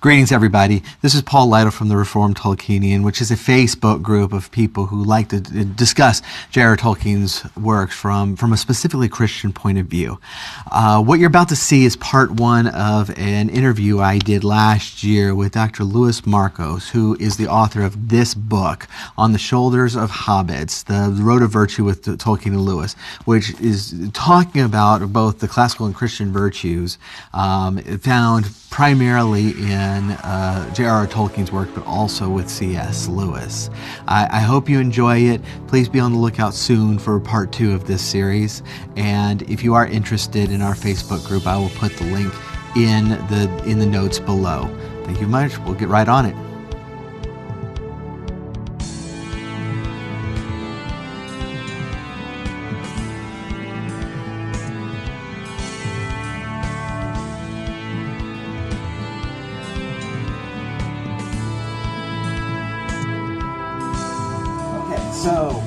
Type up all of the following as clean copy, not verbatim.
Greetings, everybody. This is Paul Lytle from the Reformed Tolkienian, which is a Facebook group of people who like to discuss J.R.R. Tolkien's works from a specifically Christian point of view. What you're about to see is part one of an interview I did last year with Dr. Markos, who is the author of this book, On the Shoulders of Hobbits, The Road of Virtue with Tolkien and Lewis, which is talking about both the classical and Christian virtues found primarily in J.R.R. Tolkien's work, but also with C.S. Lewis. I hope you enjoy it. Please be on the lookout soon for part two of this series. And if you are interested in our Facebook group, I will put the link in the notes below. Thank you much. We'll get right on it. So,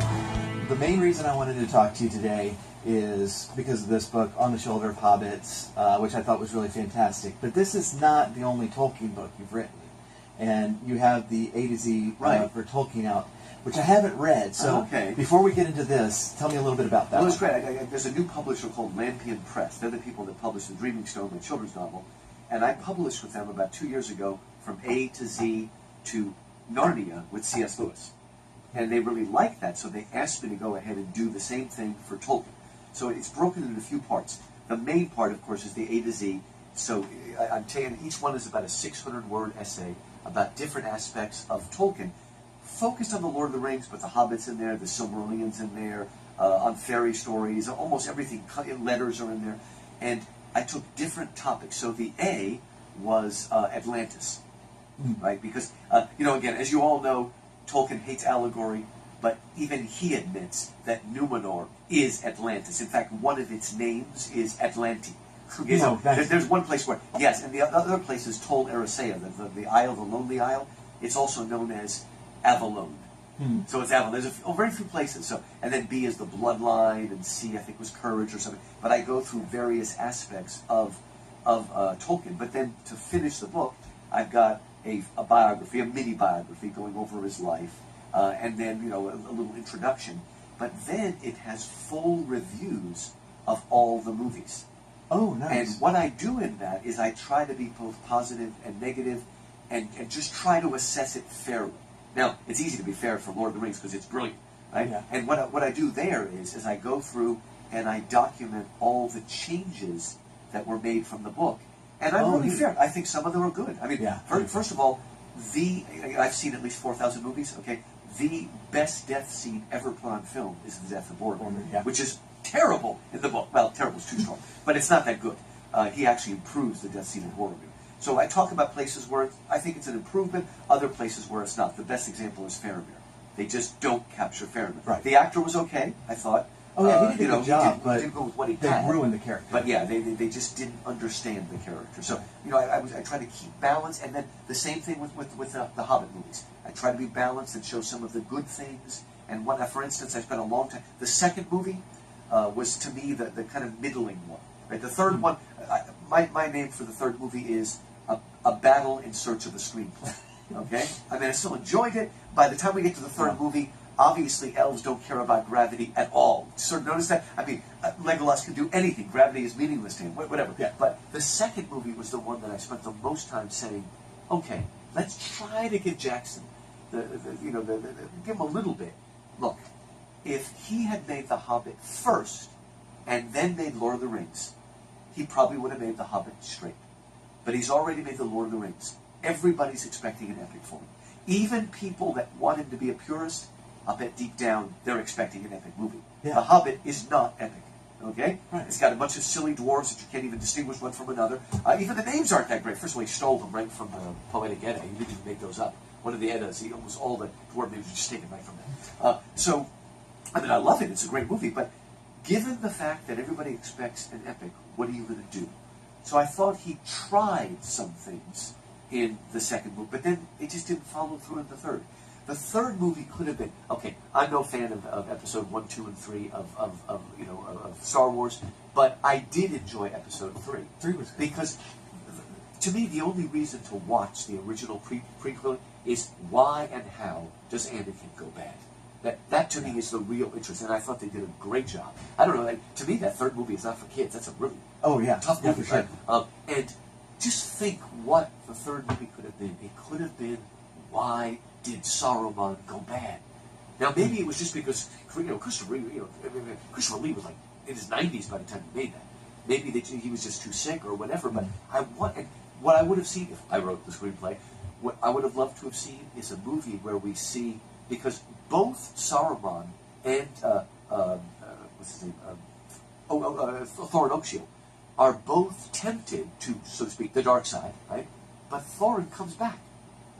the main reason I wanted to talk to you today is because of this book, On the Shoulder of Hobbits, which I thought was really fantastic. But this is not the only Tolkien book you've written. And you have the A to Z for Tolkien out, which I haven't read. So, before we get into this, tell me a little bit about that. Well, it's great. There's a new publisher called Lampion Press. They're the people that published The Dreaming Stone, the children's novel. And I published with them about 2 years ago from A to Z to Narnia with C.S. Lewis. And they really liked that, so they asked me to go ahead and do the same thing for Tolkien. So it's broken into a few parts. The main part, of course, is the A to Z. So I'm telling you, each one is about a 600-word essay about different aspects of Tolkien, focused on the Lord of the Rings, but the Hobbits in there, the Silmarillion's in there, on fairy stories, almost everything, letters are in there. And I took different topics. So the A was Atlantis, right? Because, again, as you all know, Tolkien hates allegory, but even he admits that Numenor is Atlantis. In fact, one of its names is Atlanti. Okay, so there's one place where, yes, and the other place is Tol Eressëa, the Isle, the Lonely Isle. It's also known as Avalon. So it's Avalon. There's very few places. So, and then B is the bloodline, and C, I think, was courage or something. But I go through various aspects of Tolkien. But then to finish the book, I've got a biography, a mini biography going over his life, and then a little introduction. But then it has full reviews of all the movies. Oh, nice. And what I do in that is I try to be both positive and negative, and just try to assess it fairly. Now, it's easy to be fair for Lord of the Rings because it's brilliant, right? Yeah. And what I do there is I go through and I document all the changes that were made from the book. And I'm really fair. I think some of them are good. I mean, first of all, I've seen at least 4,000 movies, okay? The best death scene ever put on film is the death of Boromir, which is terrible in the book. Well, terrible is too strong, but it's not that good. He actually improves the death scene in Boromir. So I talk about places where I think it's an improvement, other places where it's not. The best example is Faramir. They just don't capture Faramir. Right. The actor was okay, I thought. Oh yeah, he did a good job, but didn't go with what he they had. ruined the character. But yeah, they just didn't understand the character. So I try to keep balance, and then the same thing with the Hobbit movies. I try to be balanced and show some of the good things. And for instance, I spent a long time. The second movie was to me the kind of middling one. Right, the third one. My name for the third movie is a battle in search of a screenplay. Okay, I mean I still enjoyed it. By the time we get to the third movie, obviously, elves don't care about gravity at all. Sort of notice that? I mean, Legolas can do anything. Gravity is meaningless to him, whatever. Yeah. But the second movie was the one that I spent the most time saying, okay, let's try to give Jackson, give him a little bit. Look, if he had made The Hobbit first and then made Lord of the Rings, he probably would have made The Hobbit straight. But he's already made The Lord of the Rings. Everybody's expecting an epic for him. Even people that want him to be a purist, I'll bet deep down they're expecting an epic movie. Yeah. The Hobbit is not epic, okay? Right. It's got a bunch of silly dwarves that you can't even distinguish one from another. Even the names aren't that great. First of all, he stole them right from the Poetic Edda. He didn't even make those up. One of the Eddas, he almost all the dwarf names are just taken right from them. So, I mean, I love it. It's a great movie. But given the fact that everybody expects an epic, what are you going to do? So I thought he tried some things in the second movie, but then it just didn't follow through in the third. The third movie could have been, okay, I'm no fan of episode 1, 2, and 3 of Star Wars, but I did enjoy episode 3. 3 was good. Because to me, the only reason to watch the original prequel is why and how does Anakin go bad? That to me is the real interest, and I thought they did a great job. I don't know, like, to me that third movie is not for kids. That's a really tough movie. For sure. And just think what the third movie could have been. It could have been, why did Saruman go bad? Now maybe it was just because Christopher Lee was like in his 90s by the time he made that. Maybe he was just too sick or whatever. But what I would have seen if I wrote the screenplay, what I would have loved to have seen is a movie where we see, because both Saruman and what's his name, Thorin Oakeshield, are both tempted to, so to speak, the dark side, right? But Thorin comes back,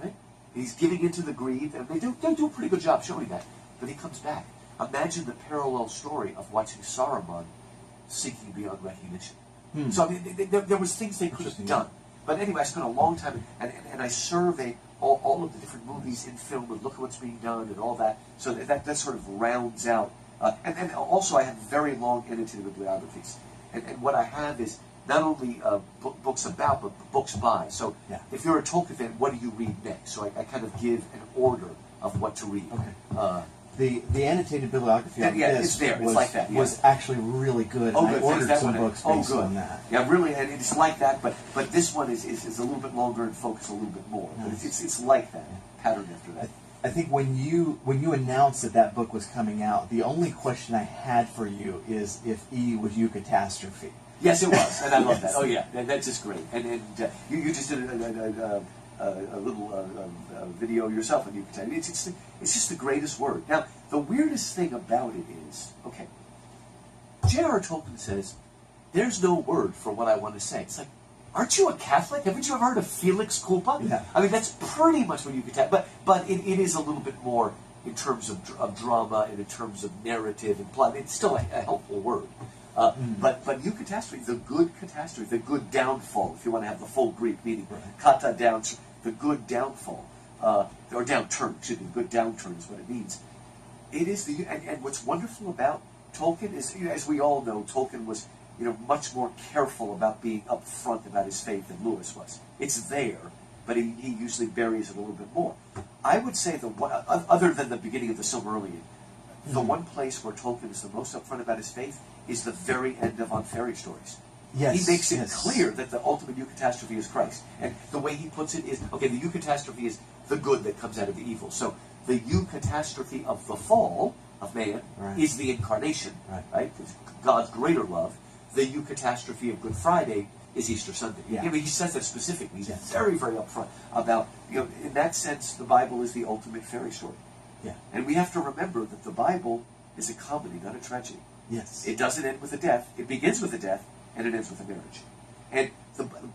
right? He's giving into the greed, and they do a pretty good job showing that. But he comes back. Imagine the parallel story of watching Saruman seeking beyond recognition. So I mean, there was things they could have done. But anyway, I spent a long time, and I surveyed all of the different movies in film and look at what's being done and all that. So that sort of rounds out. And also I have very long annotated bibliographies. And what I have is not only books about, but books by. So if you're a Tolkien fan, what do you read next? So I kind of give an order of what to read. Okay. The annotated bibliography on this was actually really good. Oh, I good. ordered some books based on that. Yeah, really, and it's like that, but this one is a little bit longer and focused a little bit more. Nice. But it's like that, patterned after that. I think when you announced that book was coming out, the only question I had for you is if E was eucatastrophe. Yes, it was, and I love that. Oh yeah, that's just great. And you just did a little video yourself on eucatastrophe. It's just the greatest word. Now, the weirdest thing about it is, okay, J.R.R. Tolkien says, there's no word for what I want to say. It's like, aren't you a Catholic? Haven't you ever heard of Felix Culpa? Yeah. I mean, that's pretty much what eucatastrophe, but it is a little bit more in terms of drama and in terms of narrative and plot. It's still a helpful word. But eucatastrophe, the good catastrophe, the good downfall, if you want to have the full Greek meaning, kata down, the good downfall, or downturn, excuse me, the good downturn is what it means. It is and what's wonderful about Tolkien is, as we all know, Tolkien was, much more careful about being upfront about his faith than Lewis was. It's there, but he usually buries it a little bit more. I would say other than the beginning of the Silmarillion, the one place where Tolkien is the most upfront about his faith is the very end of On Fairy Stories. Yes, he makes it clear that the ultimate eucatastrophe is Christ. And the way he puts it is, okay, the eucatastrophe is the good that comes out of the evil. So the eucatastrophe of the fall of man is the incarnation, right? It's God's greater love. The eucatastrophe of Good Friday is Easter Sunday. Yeah. I mean, he says that specifically. He's very, very upfront about, in that sense, the Bible is the ultimate fairy story. Yeah. And we have to remember that the Bible is a comedy, not a tragedy. Yes. It doesn't end with a death. It begins with a death, and it ends with a marriage. And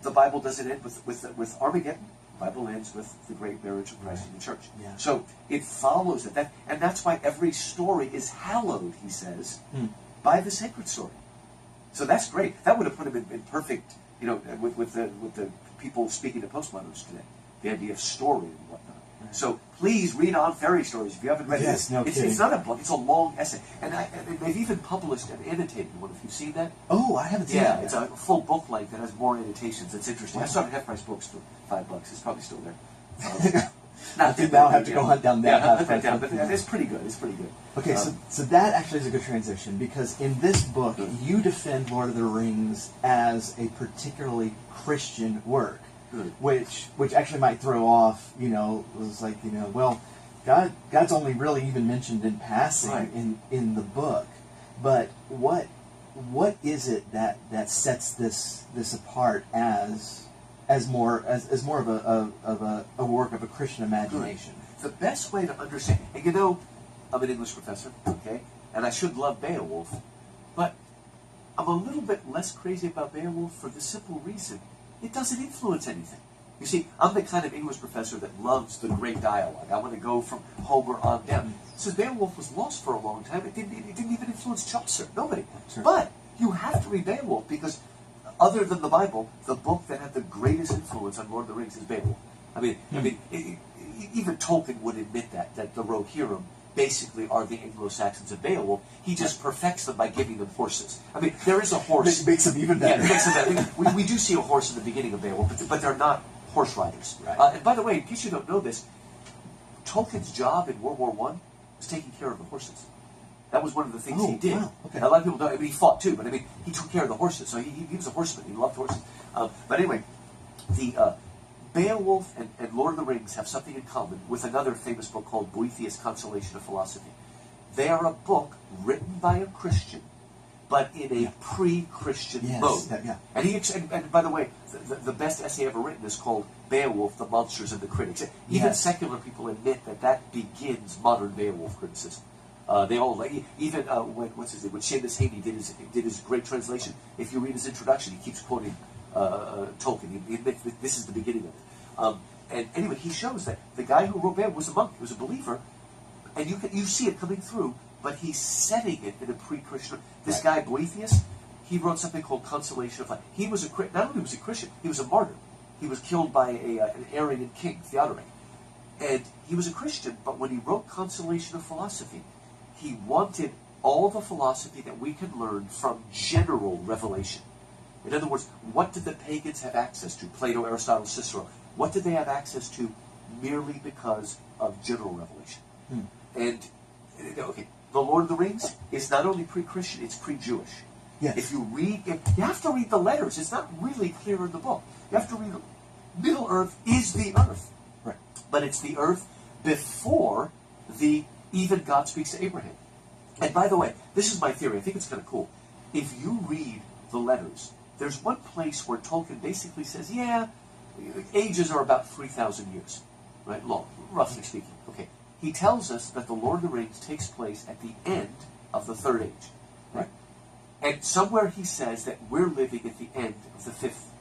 the Bible doesn't end with Armageddon. The Bible ends with the great marriage of Christ and the church. Yeah. So it follows that. And that's why every story is hallowed, he says, by the sacred story. So that's great. That would have put him in perfect, with the people speaking to postmoderns today. The idea of story and whatnot. Right. So please read On Fairy Stories if you haven't read it. It's not a book, it's a long essay. And they've even published an annotated one. Have you seen that? Oh, I haven't seen that. Yeah, it's a full book length that has more annotations. It's interesting. Wow. I started half-price books for $5. It's probably still there. I think now have to go hunt down that. Yeah, hunt that down. But it's pretty good. It's pretty good. Okay, so that actually is a good transition, because in this book you defend Lord of the Rings as a particularly Christian work. Which actually might throw off, was like, well, God's only really even mentioned in passing in the book. But what is it that sets this apart as more of a work of a Christian imagination? The best way to understand, and I'm an English professor, okay, and I should love Beowulf, but I'm a little bit less crazy about Beowulf for the simple reason it doesn't influence anything. You see, I'm the kind of English professor that loves the great dialogue. I want to go from Homer on down. So Beowulf was lost for a long time. It didn't even influence Chaucer. Nobody. Sure. But you have to read Beowulf, because other than the Bible, the book that had the greatest influence on Lord of the Rings is Beowulf. I mean, even Tolkien would admit that the Rohirrim basically are the Anglo-Saxons of Beowulf. He just perfects them by giving them horses. I mean, there is a horse. Makes them even better. Yeah, it makes them better. We do see a horse in the beginning of Beowulf, but they're not horse riders. Right. And by the way, in case you don't know this, Tolkien's job in World War I was taking care of the horses. That was one of the things he did. Wow. Okay. A lot of people don't. I mean, he fought too, but I mean, he took care of the horses. So he was a horseman. He loved horses. But anyway, the Beowulf and Lord of the Rings have something in common with another famous book called Boethius' Consolation of Philosophy. They are a book written by a Christian, but in a pre-Christian mode. And by the way, the best essay ever written is called Beowulf, the Monsters and the Critics. Even secular people admit that begins modern Beowulf criticism. They all like, even when Seamus Heaney did his great translation. If you read his introduction, he keeps quoting Tolkien. He admits that this is the beginning of it. And anyway, he shows that the guy who wrote Beowulf was a monk, he was a believer, and you see it coming through. But he's setting it in a pre-Christian. This guy Boethius, he wrote something called Consolation of Life. He was not only was he a Christian, he was a martyr. He was killed by an Arian king, Theodoric, and he was a Christian. But when he wrote Consolation of Philosophy, he wanted all the philosophy that we can learn from general revelation. In other words, what did the pagans have access to? Plato, Aristotle, Cicero. What did they have access to merely because of general revelation? And, okay, The Lord of the Rings is not only pre-Christian, it's pre-Jewish. Yes. If you read, you have to read the letters. It's not really clear in the book. You have to read, Middle Earth is the Earth. Right. But it's the Earth before even God speaks to Abraham. And by the way, this is my theory. I think it's kind of cool. If you read the letters, there's one place where Tolkien basically says, ages are about 3,000 years, right? Long, roughly speaking. Okay. He tells us that the Lord of the Rings takes place at the end of the Third Age, right? And somewhere he says that we're living at the end of the Fifth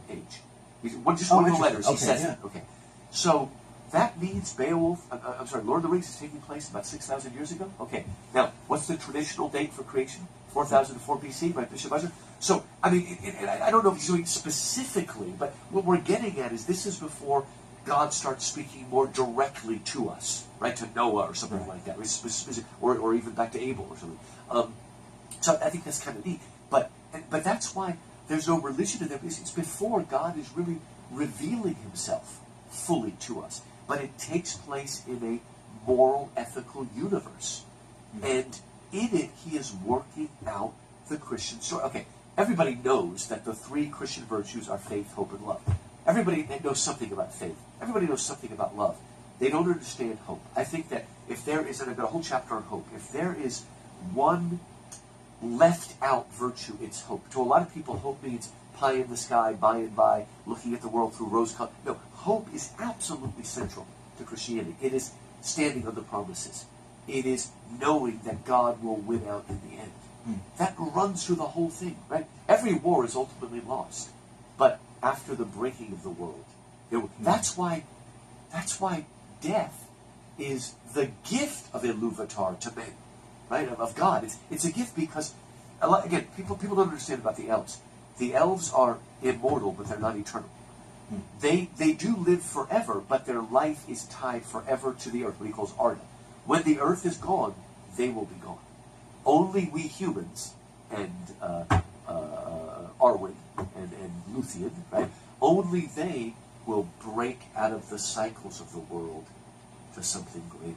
Age. Just one of the letters, he says that. Okay. So that means Lord of the Rings is taking place about 6,000 years ago? Okay. Now, what's the traditional date for creation? 4004 BC, right, Bishop Usher? So, I mean, I don't know if he's doing it specifically, but what we're getting at is this is before God starts speaking more directly to us, right, to Noah or something like that, or even back to Abel or something. So I think that's kind of neat. But that's why there's no religion in there. It's before God is really revealing himself fully to us. But it takes place in a moral, ethical universe. And in it, he is working out the Christian story. Okay, everybody knows that the three Christian virtues are faith, hope, and love. Everybody knows something about faith. Everybody knows something about love. They don't understand hope. I think that if there is, and I've got a whole chapter on hope, if there is one left out virtue, it's hope. To a lot of people, hope means pie in the sky, by and by, looking at the world through rose-colored. No, hope is absolutely central to Christianity. It is standing on the promises. It is knowing that God will win out in the end. That runs through the whole thing, right? Every war is ultimately lost. But after the breaking of the world, that's why death is the gift of Iluvatar to men, right? Of God. It's a gift because, again, people don't understand about the elves. The elves are immortal, but they're not eternal. They do live forever, but their life is tied forever to the earth, what he calls Arda. When the earth is gone, they will be gone. Only we humans and Arwen and Luthien, right? Only they will break out of the cycles of the world to something greater,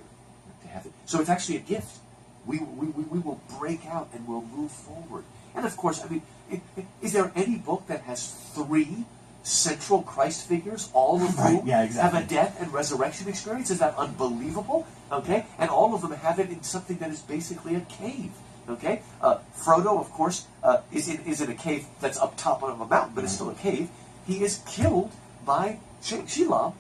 to heaven. So it's actually a gift. We will break out and we'll move forward. And of course, I mean, is there any book that has three central Christ figures, all of whom have a death and resurrection experience? Is that unbelievable? Okay? And all of them have it in something that is basically a cave. Okay? Frodo, of course, is in a cave that's up top of a mountain, but it's still a cave. He is killed by Shelob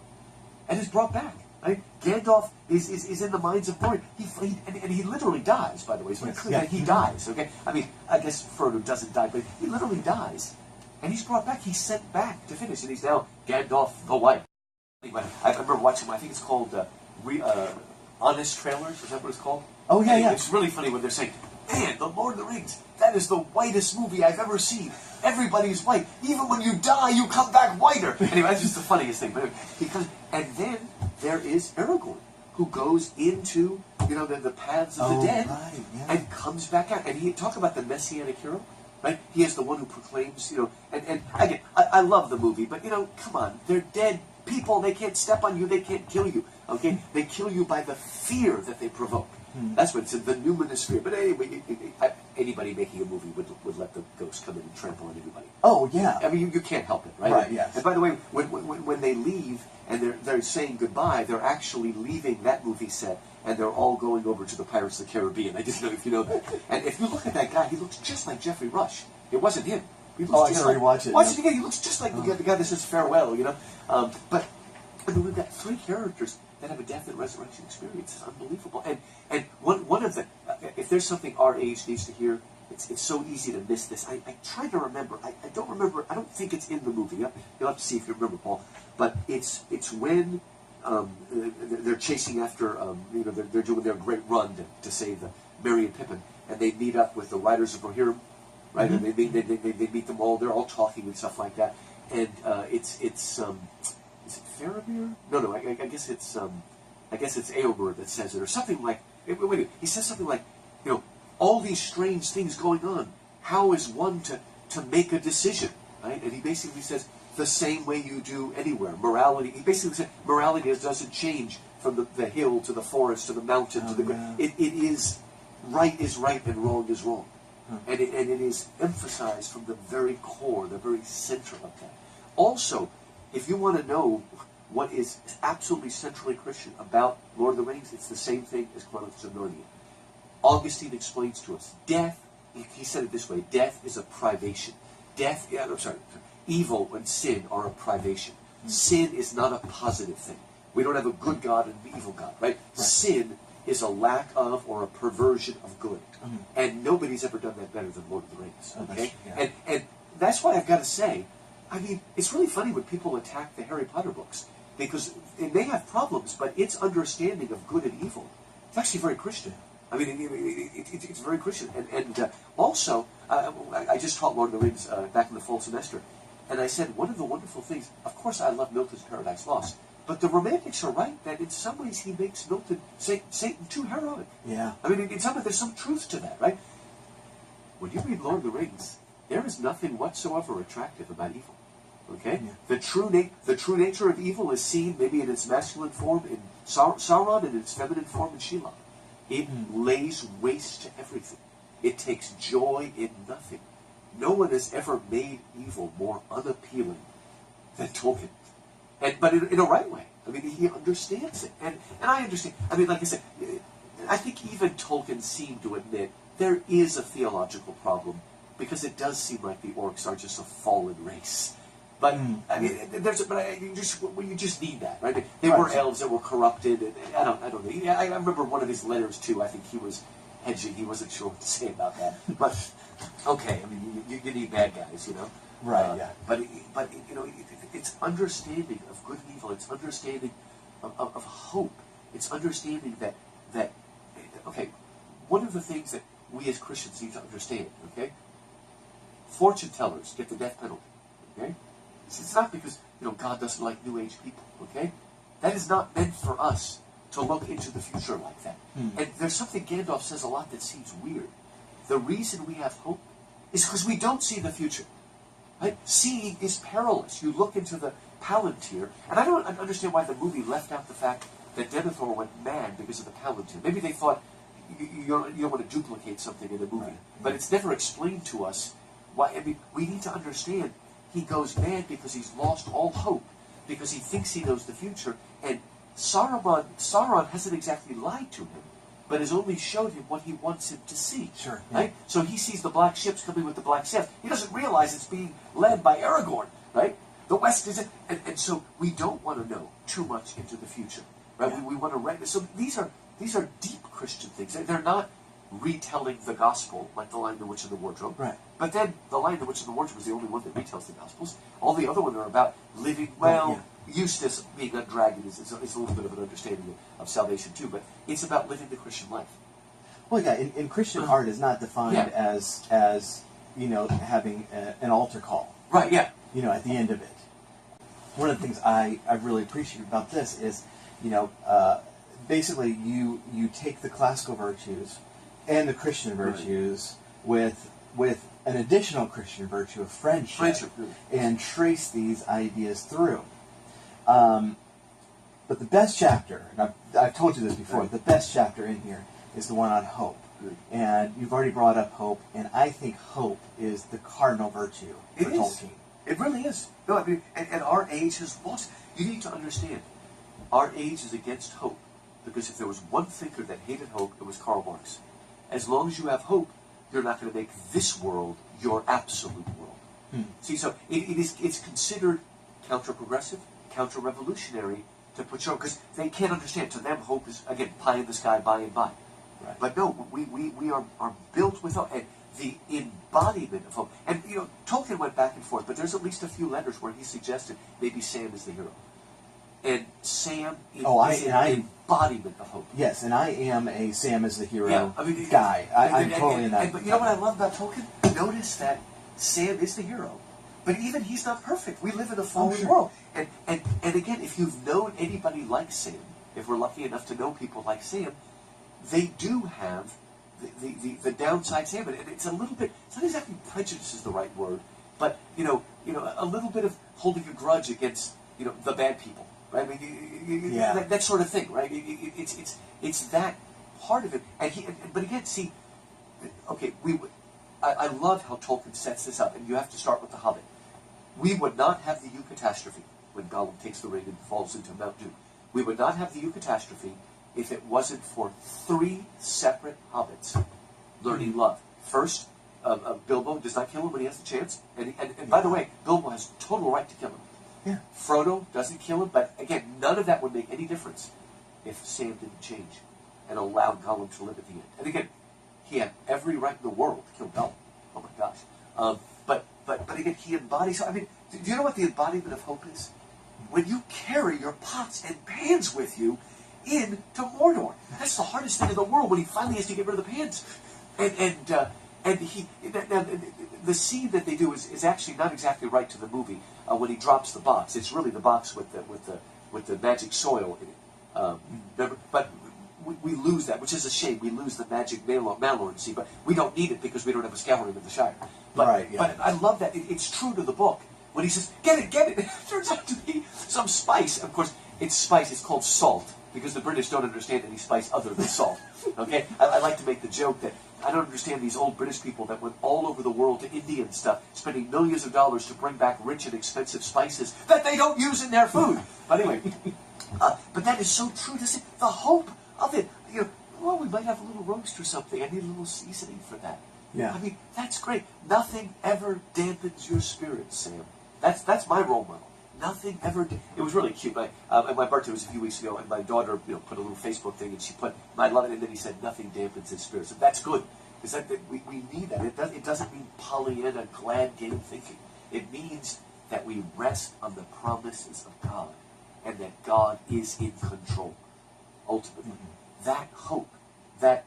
and is brought back. Right? Gandalf is in the mines of Moria. He literally dies, by the way. So he dies. Okay? I mean, I guess Frodo doesn't die, but he literally dies. And he's brought back. He's sent back to finish. And he's now Gandalf the White. Anyway, I remember watching him. I think it's called Honest Trailers. Is that what it's called? Oh, yeah, anyway, yeah. It's really funny when they're saying, man, The Lord of the Rings, that is the whitest movie I've ever seen. Everybody's white. Even when you die, you come back whiter. Anyway, that's just the funniest thing. But and then there is Aragorn, who goes into, you know, the paths of the dead, right, yeah. and comes back out. And he talk about the messianic hero, right? He is the one who proclaims, you know, and again, I love the movie, but, you know, come on, they're dead people. They can't step on you. They can't kill you, okay? They kill you by the fear that they provoke. That's what it's in, the numinous fear. But anyway, anybody making a movie would let the ghost come in and trample on everybody. Oh, yeah. I mean, you can't help it, right? Right, yes. And by the way, when they leave and they're saying goodbye, they're actually leaving that movie set, and they're all going over to the Pirates of the Caribbean. I didn't know if you know that. And if you look at that guy, he looks just like Jeffrey Rush. It wasn't him. He looks I gotta rewatch it. Watch it again. He looks just like the guy that says farewell, you know. But I mean, we've got 3 characters that have a death and resurrection experience. It's unbelievable. And one of the, if there's something our age needs to hear, it's so easy to miss this. I try to remember. I don't remember. I don't think it's in the movie. You'll have to see if you remember, Paul. But it's when they're chasing after, you know, they're doing their great run to save the Merry and Pippin, and they meet up with the Riders of Rohirrim, right? And they meet them all. They're all talking and stuff like that. And it's is it Faramir? No. I guess it's Eomer that says it, or something like. Wait a minute. He says something like, you know, all these strange things going on. How is one to make a decision, right? And he basically says the same way you do anywhere. Morality. He basically said morality doesn't change from the hill to the forest to the mountain to the. Yeah. It is right and wrong is wrong, and it is emphasized from the very core, the very center of that. Also, if you want to know what is absolutely centrally Christian about Lord of the Rings, it's the same thing as Chronicles of Narnia. Augustine explains to us, death, he said it this way, death is a privation. Evil and sin are a privation. Sin is not a positive thing. We don't have a good God and an evil God, right? Sin is a lack of or a perversion of good. And nobody's ever done that better than Lord of the Rings, okay? And that's why I've got to say, I mean, it's really funny when people attack the Harry Potter books, because it may have problems, but its understanding of good and evil, it's actually very Christian. I mean, it's very Christian. And also, I just taught Lord of the Rings back in the fall semester, and I said, one of the wonderful things, of course I love Milton's Paradise Lost, but the Romantics are right that in some ways he makes Milton, Satan too heroic. Yeah. I mean, in some ways there's some truth to that, right? When you read Lord of the Rings, there is nothing whatsoever attractive about evil. Okay? Yeah. The true nature of evil is seen maybe in its masculine form in Sauron and in its feminine form in Shelob. It lays waste to everything. It takes joy in nothing. No one has ever made evil more unappealing than Tolkien. But in a right way. I mean, he understands it. And I understand. I mean, like I said, I think even Tolkien seemed to admit there is a theological problem, because it does seem like the orcs are just a fallen race. But I mean, you just need that, right? They were elves that were corrupted, and I don't know. Yeah, I remember one of his letters too. I think he was hedging. He wasn't sure what to say about that. But okay, I mean, you need bad guys, you know. Right. Yeah. But you know, it's understanding of good and evil. It's understanding of hope. It's understanding that okay. One of the things that we as Christians need to understand, okay. Fortune tellers get the death penalty, okay. It's not because, you know, God doesn't like New Age people, okay? That is not meant for us to look into the future like that. And there's something Gandalf says a lot that seems weird. The reason we have hope is because we don't see the future. Right? Seeing is perilous. You look into the Palantir, and I don't understand why the movie left out the fact that Denethor went mad because of the Palantir. Maybe they thought you don't want to duplicate something in the movie. Right. But it's never explained to us why. I mean, we need to understand he goes mad because he's lost all hope, because he thinks he knows the future, and Sauron hasn't exactly lied to him, but has only showed him what he wants him to see. Sure. Right? So he sees the black ships coming with the black sails. He doesn't realize it's being led by Aragorn, right? The West is, and so we don't want to know too much into the future, right? Yeah. We want to write. So these are deep Christian things. They're not retelling the gospel like The Lion, the Witch, and the Wardrobe. Right. But then The Lion, the Witch, and the Wardrobe is the only one that retells the gospels. All the other ones are about living well. Yeah. Eustace being a dragon is a little bit of an understanding of salvation too, but it's about living the Christian life. Well, yeah, in Christian art is not defined as you know, having an altar call. Right. Yeah. You know, at the end of it. One of the things I really appreciate about this is, you know, basically you take the classical virtues and the Christian virtues with an additional Christian virtue of friendship. And trace these ideas through. But the best chapter, and I've told you this before, the best chapter in here is the one on hope. And you've already brought up hope, and I think hope is the cardinal virtue for Tolkien. It really is. No, I mean, and our age has lost. You need to understand, our age is against hope, because if there was one thinker that hated hope, it was Karl Marx. As long as you have hope, you're not going to make this world your absolute world. See, so it's considered counter-progressive, counter-revolutionary to put your, because they can't understand. To them, hope is, again, pie in the sky, by and by. Right. But no, we are built with hope, and the embodiment of hope. And, you know, Tolkien went back and forth, but there's at least a few letters where he suggested maybe Sam is the hero. And Sam is an embodiment of hope. Yes, and I am a Sam is the hero guy. I'm totally in that. But you know what I love about Tolkien? Notice that Sam is the hero, but even he's not perfect. We live in a fallen world. And again, if you've known anybody like Sam, if we're lucky enough to know people like Sam, they do have the downside Sam, and it's a little bit, it's not exactly prejudice is the right word, but you know, a little bit of holding a grudge against, you know, the bad people, right? I mean, that sort of thing, right? It's that part of it, but again, see, okay, I love how Tolkien sets this up, and you have to start with the Hobbit. We would not have the eucatastrophe when Gollum takes the ring and falls into Mount Doom. We would not have the eucatastrophe if it wasn't for 3 separate hobbits learning love. First, Bilbo does not kill him when he has the chance. And by the way, Bilbo has total right to kill him. Yeah. Frodo doesn't kill him, but again, none of that would make any difference if Sam didn't change and allowed Gollum to live at the end. And again, he had every right in the world to kill Gollum. Oh my gosh. But again, he embodies, I mean, do you know what the embodiment of hope is? When you carry your pots and pans with you into Mordor. That's the hardest thing in the world, when he finally has to get rid of the pans. And the scene that they do is actually not exactly right to the movie. When he drops the box, it's really the box with the magic soil in it. But we lose that, which is a shame. We lose the magic Malorn scene, but we don't need it because we don't have a scouring of the Shire. But I love that. It's true to the book. When he says, get it, it turns out to be some spice. Of course, it's spice. It's called salt, because the British don't understand any spice other than salt. Okay? I like to make the joke that I don't understand these old British people that went all over the world to India and stuff, spending millions of dollars to bring back rich and expensive spices that they don't use in their food. But anyway, but that is so true to say. The hope of it. You know, well, we might have a little roast or something. I need a little seasoning for that. Yeah. I mean, that's great. Nothing ever dampens your spirit, Sam. That's my role model. Nothing ever. It was really cute. My birthday was a few weeks ago, and my daughter, put a little Facebook thing, and she put, "I love it," and then he said, "Nothing dampens his spirit." So that's good, because we need that. It doesn't mean Pollyanna glad game thinking. It means that we rest on the promises of God, and that God is in control. Ultimately, that hope, that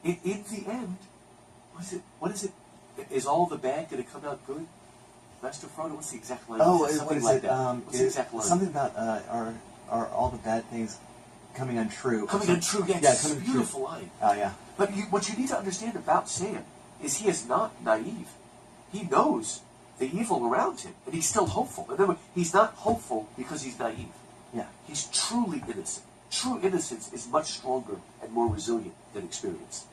in the end, what is it? Is all the bad going to come out good? Master Frodo, what's the exact line? Oh, something what is like it? That. What's the exact line? Something about are all the bad things coming untrue? Coming untrue, yeah, it's a beautiful line. Oh, yeah. But what you need to understand about Sam is he is not naive. He knows the evil around him, and he's still hopeful. And then he's not hopeful because he's naive. Yeah. He's truly innocent. True innocence is much stronger and more resilient than experience.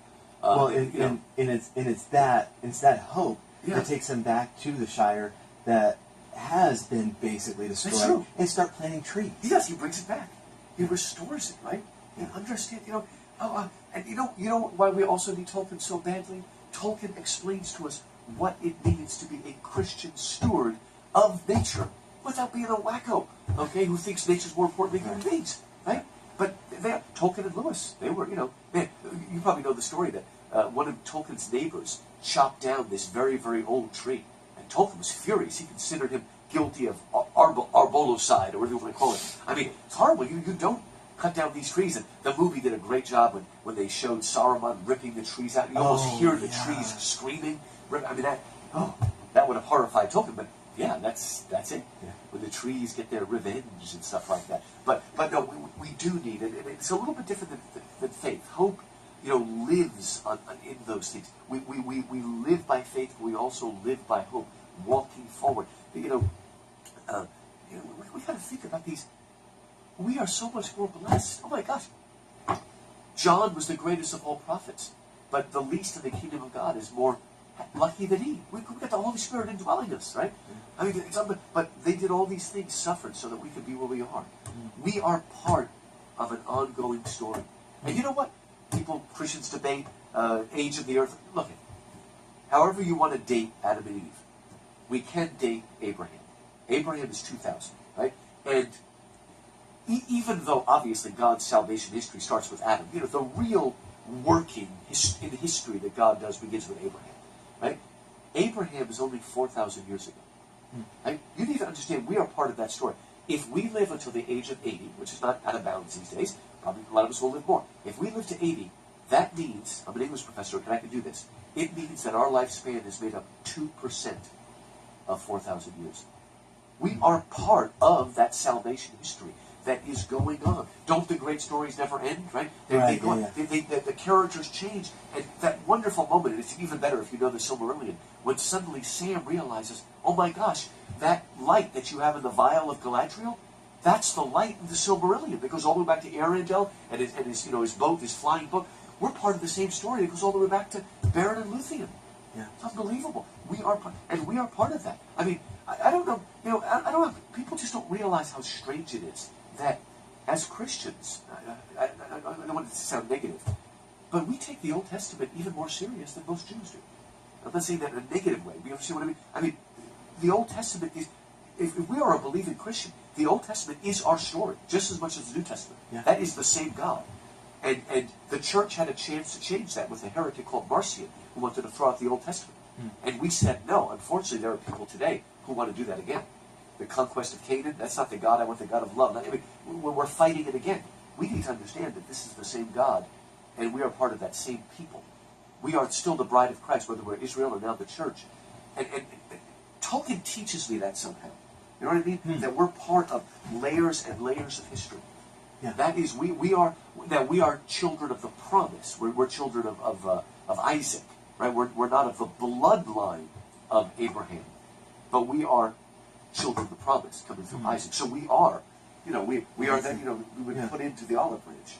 It's that hope that takes him back to the Shire that has been basically destroyed, and start planting trees. Yes, he brings it back. He restores it, right? You understand, and you know why we also need Tolkien so badly? Tolkien explains to us what it means to be a Christian steward of nature without being a wacko, okay, who thinks nature's more important than human beings, right? But Tolkien and Lewis, they were, man, you probably know the story that one of Tolkien's neighbors chopped down this very, very old tree. And Tolkien was furious. He considered him guilty of arbolocide, or whatever you want to call it. I mean, it's horrible. You don't cut down these trees. And the movie did a great job when they showed Saruman ripping the trees out. You almost hear the trees screaming. I mean, that would have horrified Tolkien. But yeah, that's it. Yeah. When the trees get their revenge and stuff like that. But no, we do need, and it's a little bit different than faith. Hope, lives in those things. We live by faith, but we also live by hope, walking forward. We got to think about these. We are so much more blessed. Oh my gosh. John was the greatest of all prophets, but the least in the kingdom of God is more lucky than he. We got the Holy Spirit indwelling us, right? I mean, but they did all these things, suffered so that we could be where we are. We are part of an ongoing story. And you know what? Christians debate age of the earth. Look, however you want to date Adam and Eve, we can date Abraham. Abraham is 2,000, right? And even though obviously God's salvation history starts with Adam, the real working in history that God does begins with Abraham, right? Abraham is only 4,000 years ago. Right? You need to understand we are part of that story. If we live until the age of 80, which is not out of bounds these days, probably a lot of us will live more. If we live to 80, that means, I'm an English professor, and I can do this, it means that our lifespan is made up 2% of 4,000 years. We are part of that salvation history that is going on. Don't the great stories never end, right? The characters change. And that wonderful moment, and it's even better if you know the Silmarillion, when suddenly Sam realizes, oh my gosh, that light that you have in the vial of Galadriel, that's the light in the Silmarillion that goes all the way back to Arendelle and his boat, his flying boat. We're part of the same story that goes all the way back to Beren and Luthien. Yeah. It's unbelievable. We are part of that. I mean, I don't know, I don't know, people just don't realize how strange it is that as Christians, I don't want it to sound negative, but we take the Old Testament even more serious than most Jews do. I'm not saying that in a negative way. You understand what I mean? I mean, the Old Testament is, if we are a believing Christian, the Old Testament is our story, just as much as the New Testament. Yeah. That is the same God. And the church had a chance to change that with a heretic called Marcion, who wanted to throw out the Old Testament. And we said, no, unfortunately there are people today who want to do that again. The conquest of Canaan, that's not the God, I want the God of love. I mean, we're fighting it again. We need to understand that this is the same God, and we are part of that same people. We are still the bride of Christ, whether we're Israel or now the church. And Tolkien teaches me that somehow. You know what I mean? That we're part of layers and layers of history. Yeah. That is, we are children of the promise. We're children of Isaac, right? We're not of the bloodline of Abraham, but we are children of the promise coming through Isaac. So we are, we are that, we would put into the olive branch.